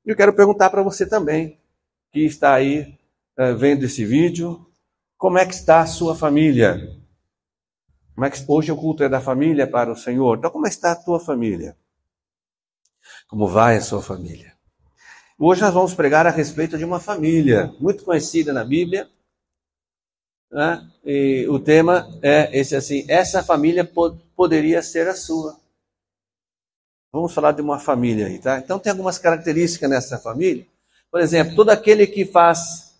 Eu quero perguntar para você também, que está aí vendo esse vídeo, como é que está a sua família? Hoje o culto é da família para o Senhor. Então, como está a tua família? Como vai a sua família? Hoje nós vamos pregar a respeito de uma família muito conhecida na Bíblia, né? E o tema é esse assim: essa família poderia ser a sua. Vamos falar de uma família aí, tá? Então tem algumas características nessa família. Por exemplo, todo aquele que faz,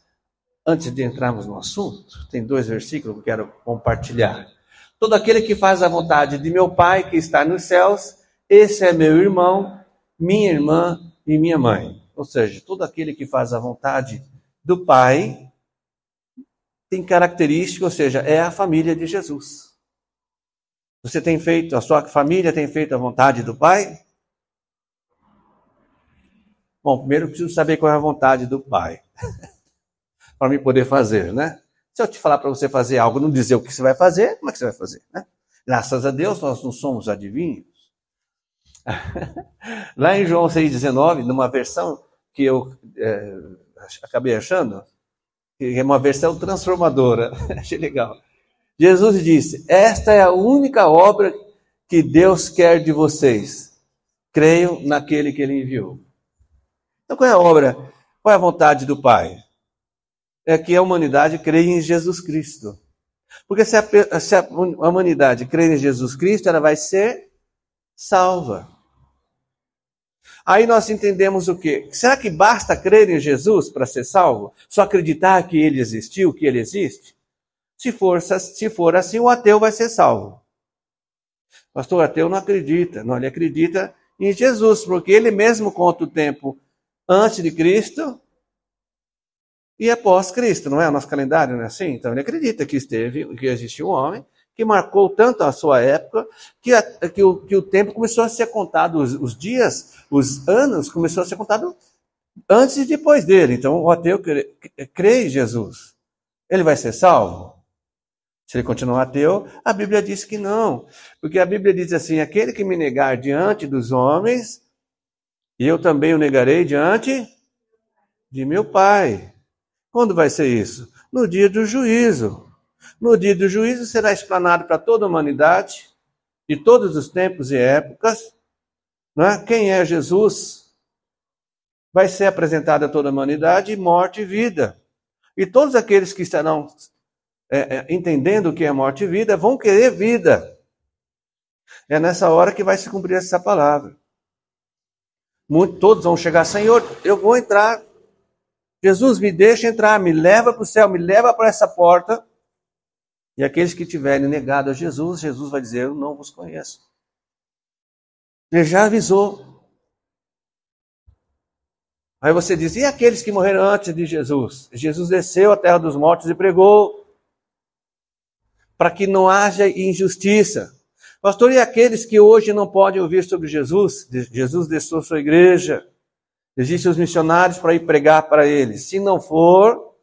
antes de entrarmos no assunto, tem 2 versículos que eu quero compartilhar. Todo aquele que faz a vontade de meu Pai que está nos céus, esse é meu irmão, minha irmã e minha mãe. Ou seja, todo aquele que faz a vontade do Pai tem característica, ou seja, é a família de Jesus. Você tem feito, a sua família tem feito a vontade do Pai? Bom, primeiro eu preciso saber qual é a vontade do Pai, para mim poder fazer, né? Se eu te falar para você fazer algo, não dizer o que você vai fazer, como é que você vai fazer, né? Graças a Deus nós não somos adivinhos. Lá em João 6,19, numa versão que eu acabei achando, que é uma versão transformadora, achei legal. Jesus disse: esta é a única obra que Deus quer de vocês. Creiam naquele que Ele enviou. Então qual é a obra? Qual é a vontade do Pai? É que a humanidade creia em Jesus Cristo. Porque se a humanidade crer em Jesus Cristo, ela vai ser salva. Aí nós entendemos o quê? Será que basta crer em Jesus para ser salvo? Só acreditar que Ele existiu, que Ele existe? Se for assim, o ateu vai ser salvo. O pastor ateu não acredita. Não, ele acredita em Jesus, porque ele mesmo conta o tempo antes de Cristo e após Cristo, não é? O nosso calendário não é assim? Então ele acredita que existiu um homem que marcou tanto a sua época que o tempo começou a ser contado, os dias, os anos começou a ser contado antes e depois dele. Então o ateu crê em Jesus. Ele vai ser salvo? Se ele continuar ateu, a Bíblia diz que não. Porque a Bíblia diz assim: aquele que me negar diante dos homens, eu também o negarei diante de meu Pai. Quando vai ser isso? No dia do juízo. No dia do juízo será explanado para toda a humanidade, de todos os tempos e épocas, né? Quem é Jesus? Vai ser apresentado a toda a humanidade, morte e vida. E todos aqueles que estarão entendendo o que é morte e vida, vão querer vida. É nessa hora que vai se cumprir essa palavra. Todos vão chegar: Senhor, eu vou entrar. Jesus, me deixa entrar, me leva para o céu, me leva para essa porta. E aqueles que tiverem negado a Jesus, Jesus vai dizer: eu não vos conheço. Ele já avisou. Aí você diz: e aqueles que morreram antes de Jesus? Jesus desceu à terra dos mortos e pregou para que não haja injustiça. Pastor, e aqueles que hoje não podem ouvir sobre Jesus? Jesus deixou sua igreja. Existem os missionários para ir pregar para eles. Se não for,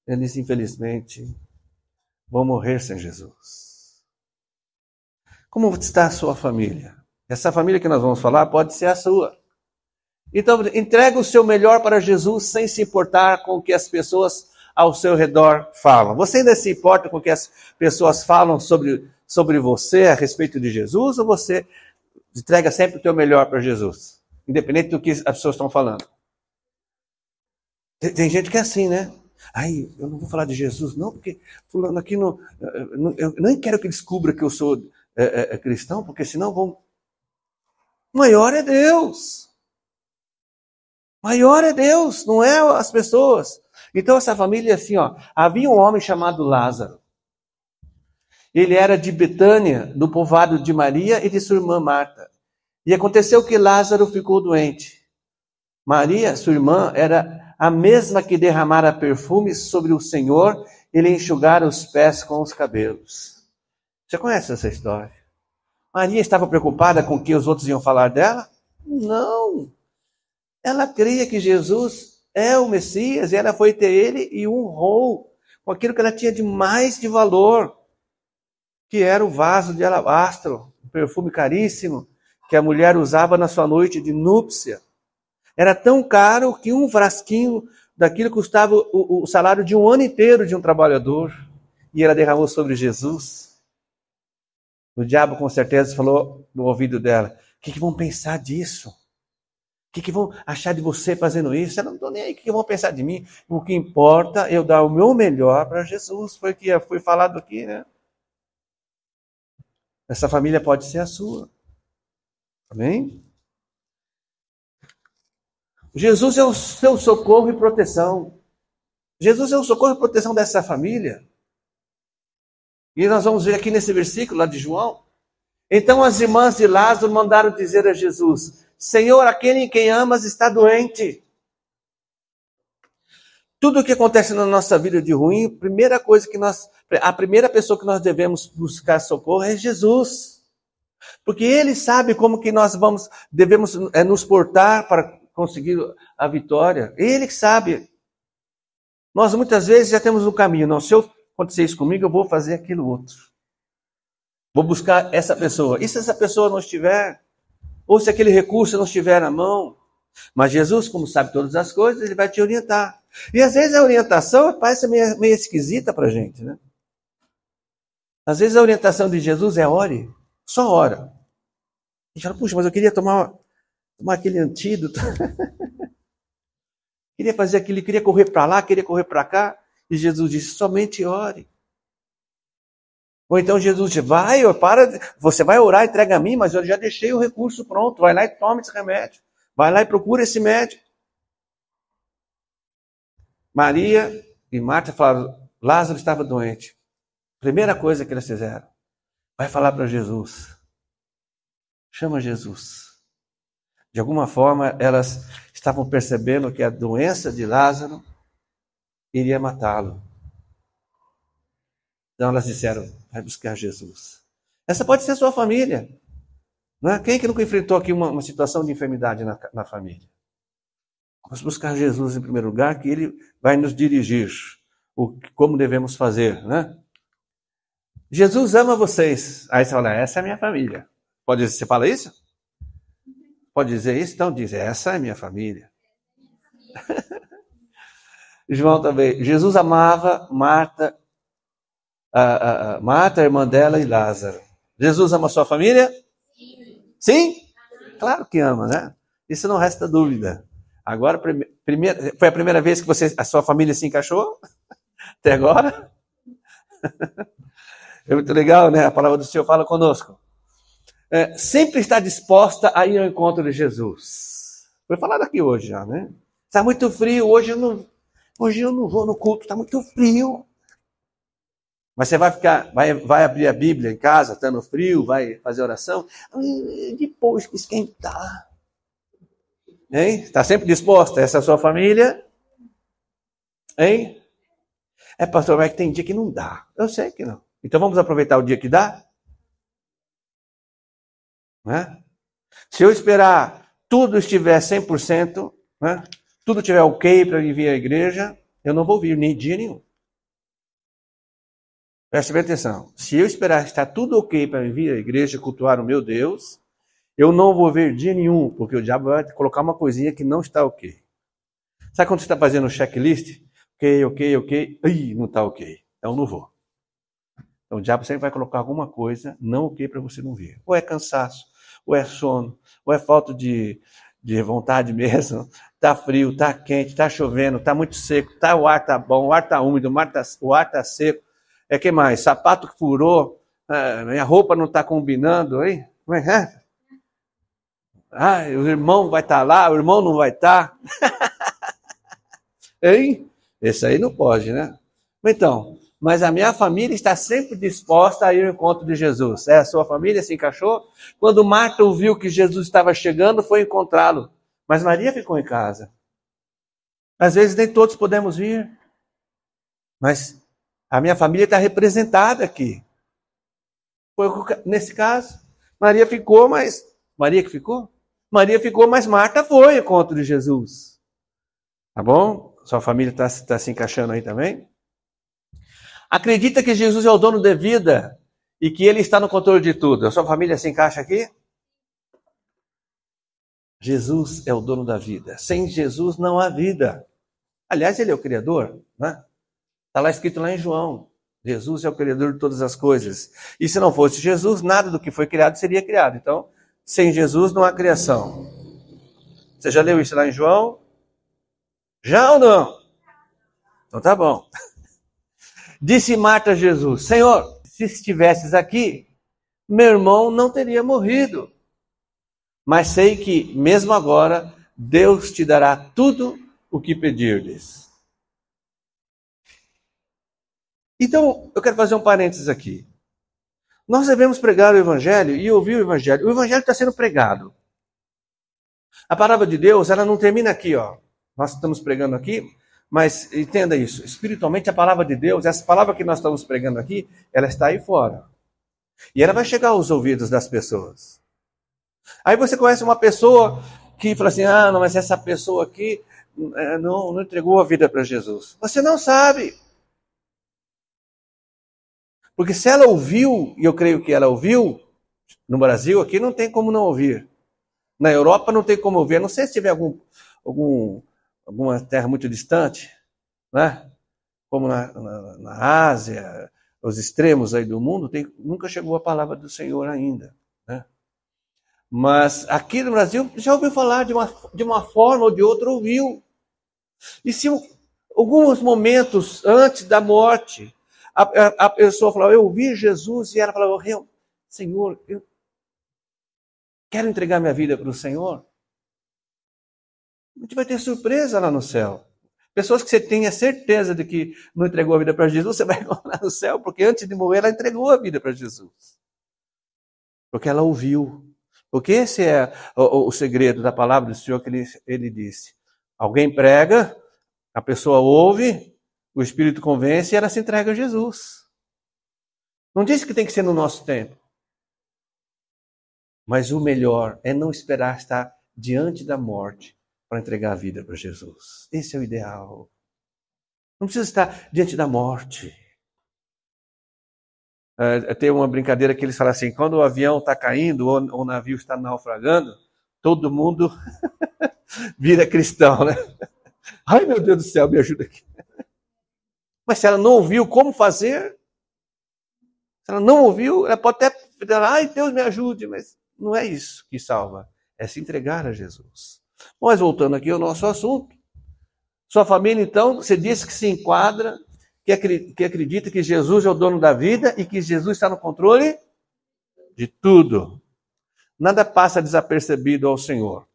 eles infelizmente vão morrer sem Jesus. Como está a sua família? Essa família que nós vamos falar pode ser a sua. Então, entrega o seu melhor para Jesus sem se importar com o que as pessoas ao seu redor falam. Você ainda se importa com o que as pessoas falam sobre você a respeito de Jesus, ou você entrega sempre o teu melhor para Jesus, independente do que as pessoas estão falando? Tem gente que é assim, né? Ai, eu não vou falar de Jesus não, porque fulano aqui eu nem quero que descubra que eu sou cristão, porque senão vão... Maior é Deus. Maior é Deus, não é as pessoas. Então essa família assim, ó, havia um homem chamado Lázaro. Ele era de Betânia, do povoado de Maria e de sua irmã Marta. E aconteceu que Lázaro ficou doente. Maria, sua irmã, era a mesma que derramara perfume sobre o Senhor e lhe enxugara os pés com os cabelos. Você conhece essa história? Maria estava preocupada com o que os outros iam falar dela? Não. Ela cria que Jesus é o Messias, e ela foi ter ele e o honrou com aquilo que ela tinha de mais de valor, que era o vaso de alabastro, um perfume caríssimo, que a mulher usava na sua noite de núpcia. Era tão caro que um frasquinho daquilo custava o salário de um ano inteiro de um trabalhador. E ela derramou sobre Jesus. O diabo com certeza falou no ouvido dela: o que vão pensar disso? O que vão achar de você fazendo isso? Eu não estou nem aí, o que vão pensar de mim? O que importa é eu dar o meu melhor para Jesus. Foi o que foi falado aqui, né? Essa família pode ser a sua. Amém? Jesus é o seu socorro e proteção. Jesus é o socorro e proteção dessa família. E nós vamos ver aqui nesse versículo lá de João. Então as irmãs de Lázaro mandaram dizer a Jesus: Senhor, aquele em quem amas está doente. Tudo o que acontece na nossa vida de ruim, a primeira pessoa que nós devemos buscar socorro é Jesus. Porque Ele sabe como que devemos nos portar para conseguir a vitória. Ele que sabe. Nós muitas vezes já temos um caminho. Não, se acontecer isso comigo, eu vou fazer aquilo outro. Vou buscar essa pessoa. E se essa pessoa não estiver? Ou se aquele recurso não estiver na mão? Mas Jesus, como sabe todas as coisas, Ele vai te orientar. E às vezes a orientação parece meio esquisita para a gente, né? Às vezes a orientação de Jesus é ore. Só ora. A gente fala, puxa, mas eu queria tomar aquele antídoto. Queria fazer aquilo, queria correr para lá, queria correr para cá. E Jesus disse, somente ore. Ou então Jesus disse, você vai orar, entrega a mim, mas eu já deixei o recurso pronto. Vai lá e toma esse remédio. Vai lá e procura esse médico. Maria e Marta falaram, Lázaro estava doente. Primeira coisa que eles fizeram, vai falar para Jesus. Chama Jesus. De alguma forma, elas estavam percebendo que a doença de Lázaro iria matá-lo. Então elas disseram, vai buscar Jesus. Essa pode ser a sua família. Não é? Quem que nunca enfrentou aqui uma situação de enfermidade na família? Vamos buscar Jesus em primeiro lugar, que Ele vai nos dirigir como devemos fazer, né? Jesus ama vocês. Aí você fala, essa é a minha família. Você fala isso? Pode dizer isso? Então diz, essa é a minha família. João também. Jesus amava Marta, Marta, a irmã dela, e Lázaro. Jesus ama a sua família? Sim? Claro que ama, né? Isso não resta dúvida. Agora, foi a primeira vez que a sua família se encaixou? Até agora? É muito legal, né? A palavra do Senhor fala conosco. Sempre está disposta a ir ao encontro de Jesus. Foi falado aqui hoje já, né? Está muito frio, hoje eu não vou no culto, está muito frio. Mas você vai abrir a Bíblia em casa, está no frio, vai fazer oração, depois que esquentar. Hein? Está sempre disposta? Essa é a sua família? Hein? Pastor, mas tem dia que não dá. Eu sei que não. Então vamos aproveitar o dia que dá? Né? Se eu esperar tudo estiver 100%, né? Tudo estiver ok para vir à igreja, eu não vou vir nem dia nenhum. Preste bem atenção. Se eu esperar estar tudo ok para vir à igreja cultuar o meu Deus, eu não vou ver dia nenhum, porque o diabo vai colocar uma coisinha que não está ok. Sabe quando você está fazendo um checklist? Ok. Ih, não está ok. Então não vou. Então o diabo sempre vai colocar alguma coisa não ok para você não vir. Ou é cansaço, ou é sono, ou é falta de vontade mesmo. Está frio, está quente, está chovendo, está muito seco, o ar está bom, o ar está úmido, o ar está seco. Que mais? Sapato que furou, minha roupa não está combinando, hein? O irmão vai estar lá, o irmão não vai estar. Hein? Esse aí não pode, né? Então, mas a minha família está sempre disposta a ir ao encontro de Jesus. A sua família se encaixou? Quando Marta ouviu que Jesus estava chegando, foi encontrá-lo. Mas Maria ficou em casa. Às vezes nem todos podemos vir. Mas a minha família está representada aqui. Foi nesse caso. Maria ficou, mas... Maria ficou, mas Marta foi ao encontro de Jesus. Tá bom? Sua família está se encaixando aí também? Acredita que Jesus é o dono da vida e que Ele está no controle de tudo. A sua família se encaixa aqui? Jesus é o dono da vida. Sem Jesus não há vida. Aliás, ele é o Criador, né? Está lá escrito lá em João. Jesus é o Criador de todas as coisas. E se não fosse Jesus, nada do que foi criado seria criado. Então, sem Jesus não há criação. Você já leu isso lá em João? Já ou não? Então tá bom. Disse Marta a Jesus: Senhor, se estivesses aqui, meu irmão não teria morrido. Mas sei que, mesmo agora, Deus te dará tudo o que pedirdes. Então, eu quero fazer um parênteses aqui. Nós devemos pregar o Evangelho e ouvir o Evangelho. O Evangelho está sendo pregado. A palavra de Deus, ela não termina aqui, ó. Nós estamos pregando aqui, mas entenda isso. Espiritualmente, a palavra de Deus, essa palavra que nós estamos pregando aqui, ela está aí fora. E ela vai chegar aos ouvidos das pessoas. Aí você conhece uma pessoa que fala assim, ah, não, mas essa pessoa aqui não entregou a vida para Jesus. Você não sabe. Porque se ela ouviu, e eu creio que ela ouviu, no Brasil aqui não tem como não ouvir. Na Europa não tem como ouvir. Não sei se tiver alguma terra muito distante, né? Como na Ásia, os extremos aí do mundo, nunca chegou a palavra do Senhor ainda, né? Mas aqui no Brasil já ouviu falar de uma forma ou de outra, ouviu. E se alguns momentos antes da morte, a pessoa falava, eu ouvi Jesus, e ela falava, Senhor, eu quero entregar minha vida para o Senhor. A gente vai ter surpresa lá no céu. Pessoas que você tenha certeza de que não entregou a vida para Jesus, você vai encontrar no céu, porque antes de morrer ela entregou a vida para Jesus. Porque ela ouviu. Porque esse é o segredo da palavra do Senhor que ele disse. Alguém prega, a pessoa ouve, o Espírito convence e ela se entrega a Jesus. Não disse que tem que ser no nosso tempo. Mas o melhor é não esperar estar diante da morte para entregar a vida para Jesus. Esse é o ideal. Não precisa estar diante da morte. Tem uma brincadeira que eles falam assim, quando o avião está caindo ou o navio está naufragando, todo mundo vira cristão, né? Ai, meu Deus do céu, me ajuda aqui. Mas se ela não ouviu como fazer, se ela não ouviu, ela pode até falar, ai, Deus me ajude, mas não é isso que salva, é se entregar a Jesus. Mas voltando aqui ao nosso assunto, sua família, então, você disse que se enquadra, que acredita que Jesus é o dono da vida e que Jesus está no controle de tudo. Nada passa desapercebido ao Senhor.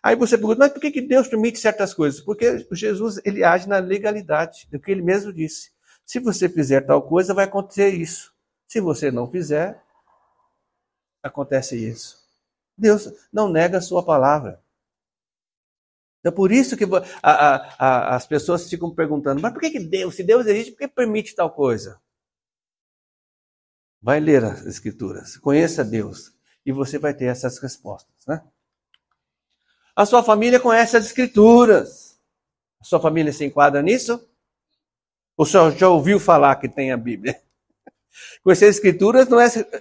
Aí você pergunta, mas por que Deus permite certas coisas? Porque Jesus, ele age na legalidade, do que ele mesmo disse. Se você fizer tal coisa, vai acontecer isso. Se você não fizer, acontece isso. Deus não nega a sua palavra. Então, por isso que as pessoas ficam perguntando, mas por que Deus, se Deus existe, por que permite tal coisa? Vai ler as Escrituras, conheça Deus, e você vai ter essas respostas, né? A sua família conhece as Escrituras. A sua família se enquadra nisso? O senhor já ouviu falar que tem a Bíblia? Conhecer as Escrituras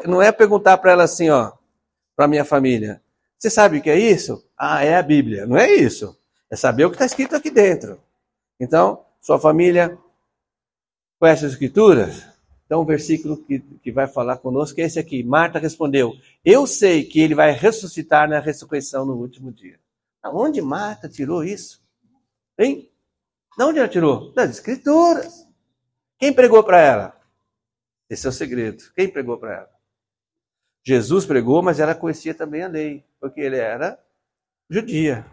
não é perguntar para ela assim, ó, para a minha família, você sabe o que é isso? Ah, é a Bíblia. Não é isso. É saber o que está escrito aqui dentro. Então, sua família conhece as Escrituras? Então, o versículo que vai falar conosco é esse aqui. Marta respondeu, eu sei que ele vai ressuscitar na ressurreição no último dia. Onde Marta tirou isso? Hein? De onde ela tirou? Das Escrituras. Quem pregou para ela? Esse é o segredo. Quem pregou para ela? Jesus pregou, mas ela conhecia também a lei, porque ele era judia.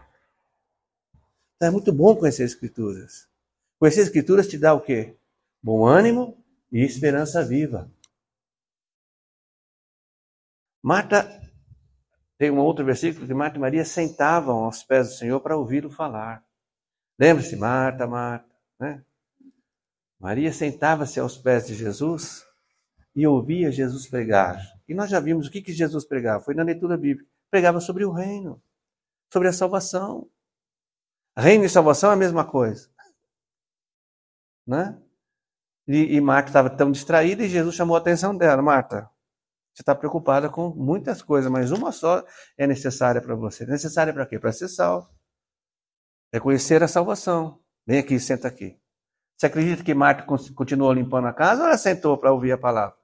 Então é muito bom conhecer as Escrituras. Conhecer as Escrituras te dá o quê? Bom ânimo e esperança viva. Marta, tem um outro versículo que Marta e Maria sentavam aos pés do Senhor para ouvi-lo falar. Lembra-se, Marta, né? Maria sentava-se aos pés de Jesus e ouvia Jesus pregar. E nós já vimos o que Jesus pregava. Foi na leitura bíblica. Pregava sobre o reino, sobre a salvação. Reino e salvação é a mesma coisa. Né? E Marta estava tão distraída e Jesus chamou a atenção dela. Marta, Você está preocupada com muitas coisas, mas uma só é necessária para você. Necessária para quê? Para ser salvo. É conhecer a salvação. Vem aqui, senta aqui. Você acredita que Marta continuou limpando a casa ou ela sentou para ouvir a palavra?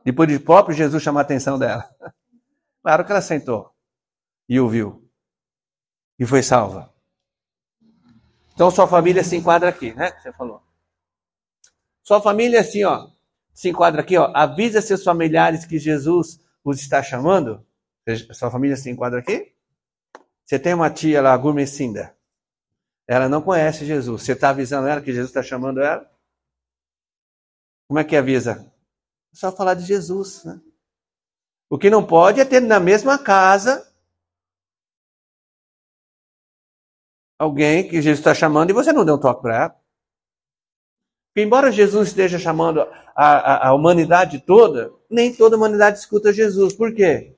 Depois de próprio Jesus chamar a atenção dela. Claro que ela sentou e ouviu. E foi salva. Então sua família se enquadra aqui, né? Você falou. Sua família assim, ó. Se enquadra aqui, ó. Avisa seus familiares que Jesus os está chamando. Sua família se enquadra aqui? Você tem uma tia lá, Gurmecinda. Ela não conhece Jesus. Você está avisando ela que Jesus está chamando ela? Como é que avisa? É só falar de Jesus, né? O que não pode é ter na mesma casa alguém que Jesus está chamando e você não deu um toque para ela. Porque embora Jesus esteja chamando a humanidade toda, nem toda a humanidade escuta Jesus. Por quê?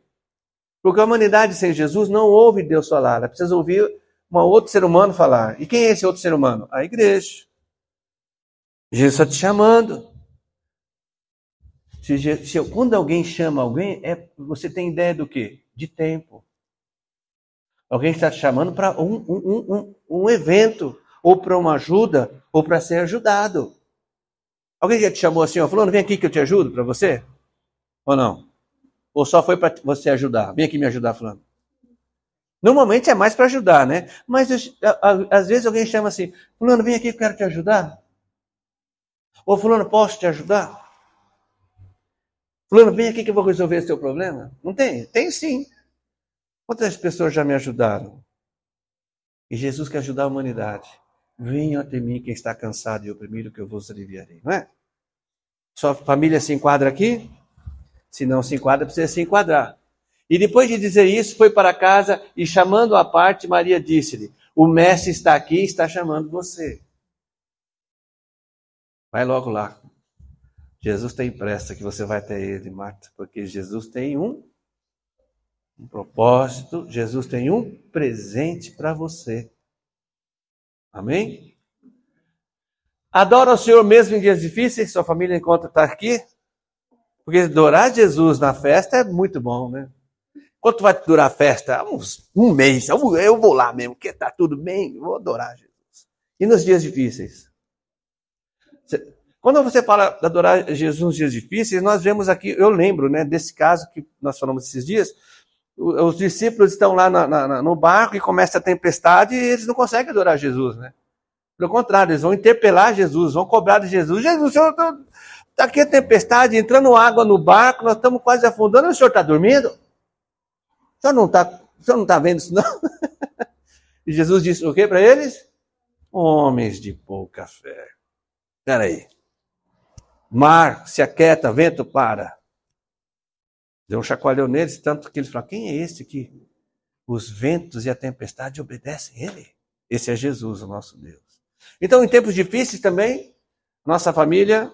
Porque a humanidade sem Jesus não ouve Deus falar. Ela precisa ouvir um outro ser humano falar. E quem é esse outro ser humano? A igreja. Jesus está te chamando. Quando alguém chama alguém, você tem ideia do quê? De tempo. Alguém está te chamando para um evento, ou para uma ajuda, ou para ser ajudado. Alguém já te chamou assim, ó, fulano, vem aqui que eu te ajudo para você? Ou não? Ou só foi para você ajudar? Vem aqui me ajudar, fulano. Normalmente é mais para ajudar, né? Mas às vezes alguém chama assim, fulano, vem aqui que eu quero te ajudar. Ou fulano, posso te ajudar? Fulano, vem aqui que eu vou resolver esse seu problema. Não tem? Tem sim. Quantas pessoas já me ajudaram? E Jesus quer ajudar a humanidade. Venha até mim quem está cansado e oprimido, que eu vos aliviarei. Não é? Sua família se enquadra aqui? Se não se enquadra, precisa se enquadrar. E depois de dizer isso, foi para casa e chamando à parte, Maria disse-lhe, o mestre está aqui e está chamando você. Vai logo lá. Jesus tem pressa que você vai até ele, Marta, porque Jesus tem um propósito, Jesus tem um presente para você. Amém? Adora o Senhor mesmo em dias difíceis, sua família encontra está aqui. Porque adorar Jesus na festa é muito bom, né? Quanto vai durar a festa? Um mês. Eu vou lá mesmo, porque está tudo bem, vou adorar Jesus. E nos dias difíceis? Quando você fala de adorar Jesus nos dias difíceis, nós vemos aqui, eu lembro, né, desse caso que nós falamos esses dias, os discípulos estão lá no barco e começa a tempestade e eles não conseguem adorar Jesus, né? Pelo contrário, eles vão interpelar Jesus, vão cobrar de Jesus. Jesus, o senhor está aqui a tempestade, entrando água no barco, nós estamos quase afundando, o senhor está dormindo? O senhor não está vendo isso, não? E Jesus disse o quê para eles? Homens de pouca fé. Espera aí. Mar se aquieta, vento para. Deu um chacoalhão neles, tanto que eles falaram, quem é esse que os ventos e a tempestade obedecem a ele? Esse é Jesus, o nosso Deus. Então, em tempos difíceis também, nossa família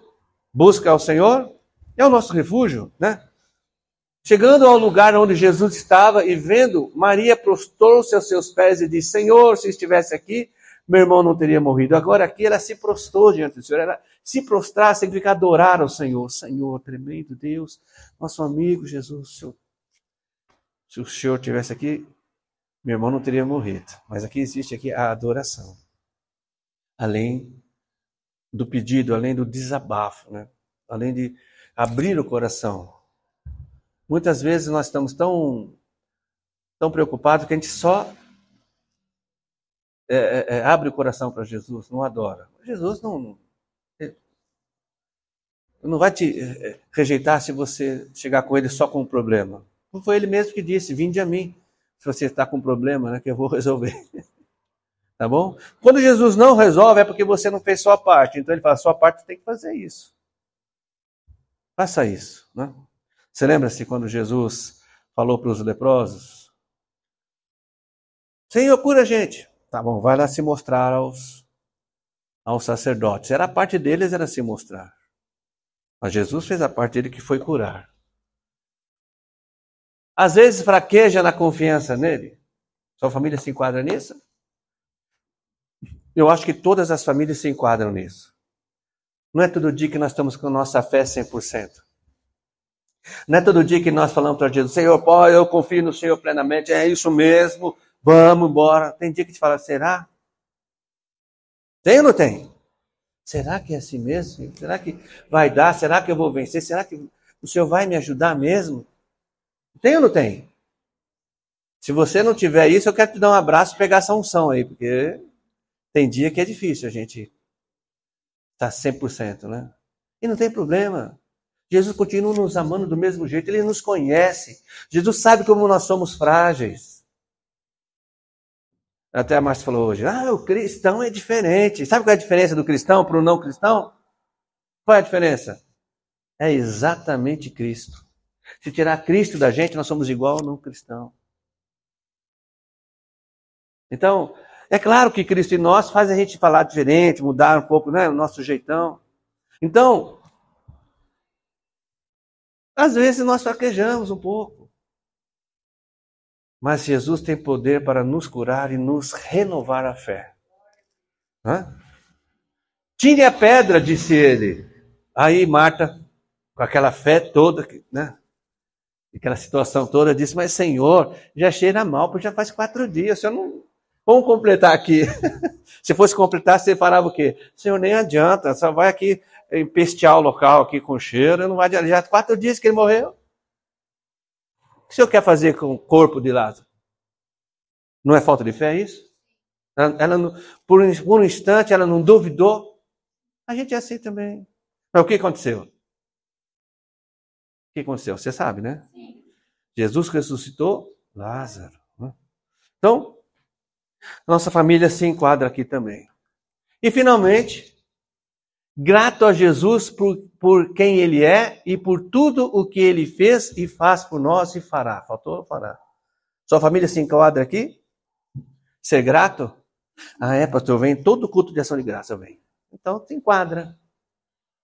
busca ao Senhor, é o nosso refúgio, né? Chegando ao lugar onde Jesus estava e vendo, Maria prostrou-se aos seus pés e disse, Senhor, se estivesse aqui, meu irmão não teria morrido. Agora aqui ela se prostrou diante do Senhor. Ela se prostrar significa adorar ao Senhor. Senhor, tremendo Deus, nosso amigo Jesus, se o Senhor estivesse aqui, meu irmão não teria morrido. Mas aqui existe aqui a adoração. Além do pedido, além do desabafo, né? Além de abrir o coração. Muitas vezes nós estamos tão preocupados que a gente só abre o coração para Jesus, não adora. Jesus não vai te rejeitar se você chegar com ele só com um problema. Não foi ele mesmo que disse, vinde a mim, se você está com um problema, né, que eu vou resolver. Tá bom? Quando Jesus não resolve é porque você não fez sua parte. Então ele fala, sua parte tem que fazer isso. Faça isso, né? Você lembra-se quando Jesus falou para os leprosos? Senhor, cura a gente. Tá bom, vai lá se mostrar aos sacerdotes. A parte deles era se mostrar. Mas Jesus fez a parte dele que foi curar. Às vezes fraqueja na confiança nele. Sua família se enquadra nisso? Eu acho que todas as famílias se enquadram nisso. Não é todo dia que nós estamos com a nossa fé 100%. Não é todo dia que nós falamos para Jesus, Senhor, Pai, eu confio no Senhor plenamente, é isso mesmo, vamos embora. Tem dia que te fala, será? Tem ou não tem? Será que é assim mesmo? Será que vai dar? Será que eu vou vencer? Será que o Senhor vai me ajudar mesmo? Tem ou não tem? Se você não tiver isso, eu quero te dar um abraço e pegar essa unção aí, porque tem dia que é difícil a gente estar 100%, né? E não tem problema. Jesus continua nos amando do mesmo jeito, Ele nos conhece. Jesus sabe como nós somos frágeis. Até a Márcia falou hoje, o cristão é diferente. Sabe qual é a diferença do cristão para o não cristão? Qual é a diferença? É exatamente Cristo. Se tirar Cristo da gente, nós somos igual ao não cristão. Então, é claro que Cristo em nós faz a gente falar diferente, mudar um pouco, né, o nosso jeitão. Então, às vezes nós fraquejamos um pouco. Mas Jesus tem poder para nos curar e nos renovar a fé. Tire a pedra, disse ele. Aí Marta, com aquela fé toda, né? Aquela situação toda, disse, mas Senhor, já cheira mal, porque já faz 4 dias. Senhor não... Vamos completar aqui. Se fosse completar, você falava o quê? Senhor, nem adianta, só vai aqui empestear o local aqui com cheiro, não vai adiantar. Já 4 dias que ele morreu. O que o Senhor quer fazer com o corpo de Lázaro? Não é falta de fé isso? Por um instante, ela não duvidou. A gente é assim também. Mas o que aconteceu? O que aconteceu? Você sabe, né? Sim. Jesus ressuscitou Lázaro. Então, nossa família se enquadra aqui também. E finalmente, grato a Jesus por quem Ele é e por tudo o que Ele fez e faz por nós e fará. Faltou fará. Sua família se enquadra aqui? Ser grato? Pastor, eu venho todo culto de ação de graça, eu venho. Então, se enquadra.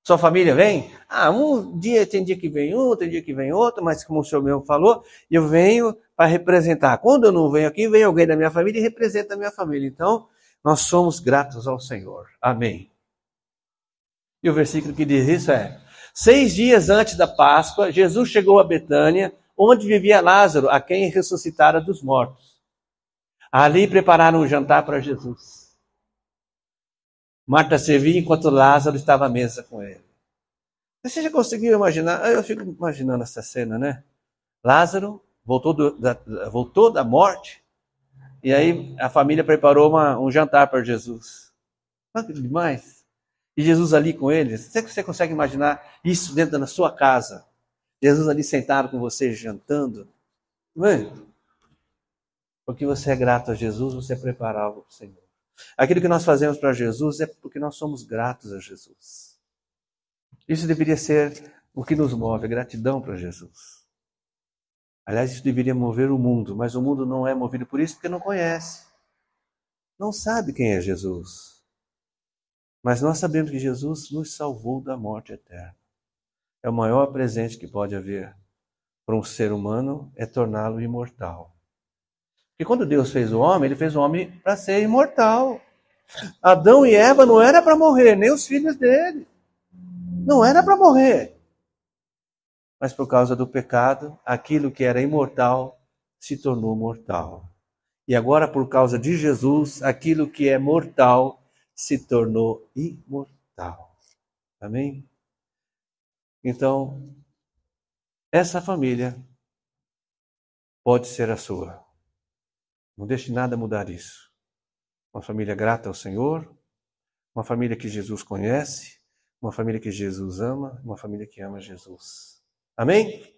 Sua família vem? Um dia, tem dia que vem um, tem dia que vem outro, mas como o senhor mesmo falou, eu venho para representar. Quando eu não venho aqui, vem alguém da minha família e representa a minha família. Então, nós somos gratos ao Senhor. Amém. E o versículo que diz isso é: 6 dias antes da Páscoa, Jesus chegou a Betânia, onde vivia Lázaro, a quem ressuscitara dos mortos. Ali prepararam um jantar para Jesus. Marta servia enquanto Lázaro estava à mesa com ele. Você já conseguiu imaginar? Eu fico imaginando essa cena, né? Lázaro voltou da morte e aí a família preparou um jantar para Jesus. Olha que demais. E Jesus ali com eles. Você consegue imaginar isso dentro da sua casa? Jesus ali sentado com você, jantando. Não é? Porque você é grato a Jesus, você prepara algo para o Senhor. Aquilo que nós fazemos para Jesus é porque nós somos gratos a Jesus. Isso deveria ser o que nos move, a gratidão para Jesus. Aliás, isso deveria mover o mundo, mas o mundo não é movido por isso porque não conhece. Não sabe quem é Jesus. Mas nós sabemos que Jesus nos salvou da morte eterna. É o maior presente que pode haver para um ser humano, é torná-lo imortal. Porque quando Deus fez o homem, Ele fez o homem para ser imortal. Adão e Eva não era para morrer, nem os filhos dele. Não era para morrer. Mas por causa do pecado, aquilo que era imortal se tornou mortal. E agora, por causa de Jesus, aquilo que é mortal se tornou imortal. Amém? Então, essa família pode ser a sua. Não deixe nada mudar isso. Uma família grata ao Senhor, uma família que Jesus conhece, uma família que Jesus ama, uma família que ama Jesus. Amém?